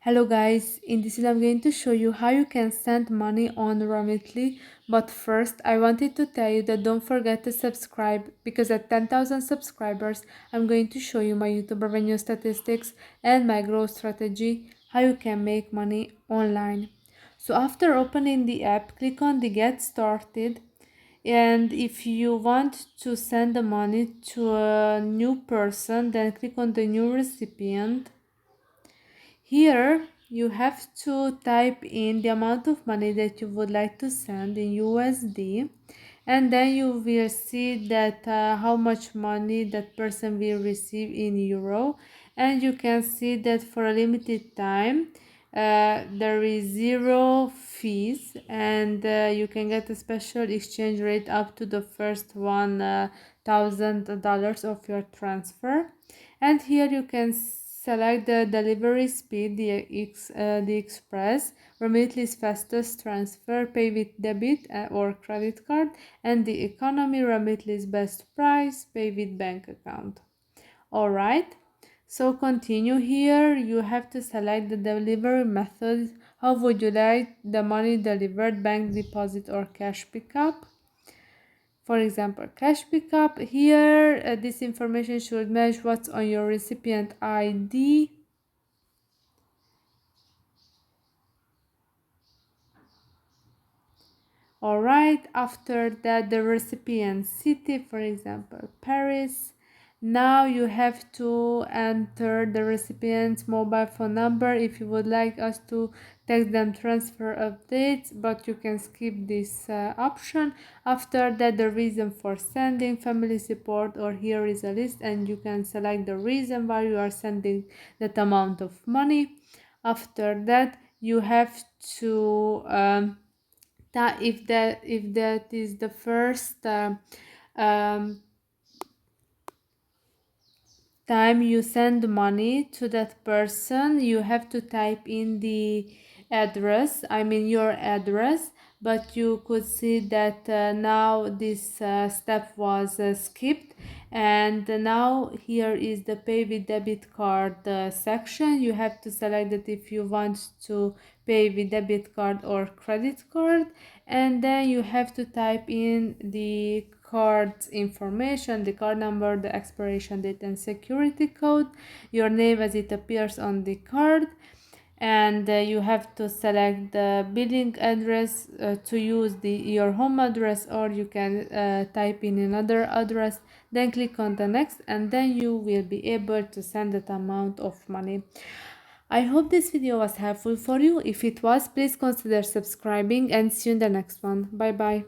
Hello guys, in this video I'm going to show you how you can send money on Remitly. But first I wanted to tell you that don't forget to subscribe, because at 10,000 subscribers I'm going to show you my YouTube revenue statistics and my growth strategy, how you can make money online. So after opening the app, click on the get started, and if you want to send the money to a new person, then click on the new recipient. Here you have to type in the amount of money that you would like to send in USD, and then you will see that how much money that person will receive in euro, and you can see that for a limited time there is zero fees, and you can get a special exchange rate up to the first $1,000 of your transfer. And here you can select the delivery speed, the express, Remitly's fastest transfer, pay with debit or credit card, and the economy, Remitly's best price, pay with bank account. Alright, so continue. Here you have to select the delivery method. How would you like the money delivered, bank deposit or cash pickup? For example, cash pickup. Here this information should match what's on your recipient ID. Alright, after that the recipient city, for example Paris. Now you have to enter the recipient's mobile phone number if you would like us to text them transfer updates, but you can skip this option. After that, the reason for sending, family support, or here is a list, and you can select the reason why you are sending that amount of money. After that, you have to if that is the first um, time you send money to that person, you have to type in the address, I mean your address. But you could see that now this step was skipped, and now here is the pay with debit card section. You have to select that if you want to pay with debit card or credit card, and then you have to type in the card's information, the card number, the expiration date and security code, your name as it appears on the card, and you have to select the billing address to use your home address, or you can type in another address. Then click on the next, and then you will be able to send that amount of money. I hope this video was helpful for you. If it was, please consider subscribing, and see you in the next one. Bye bye.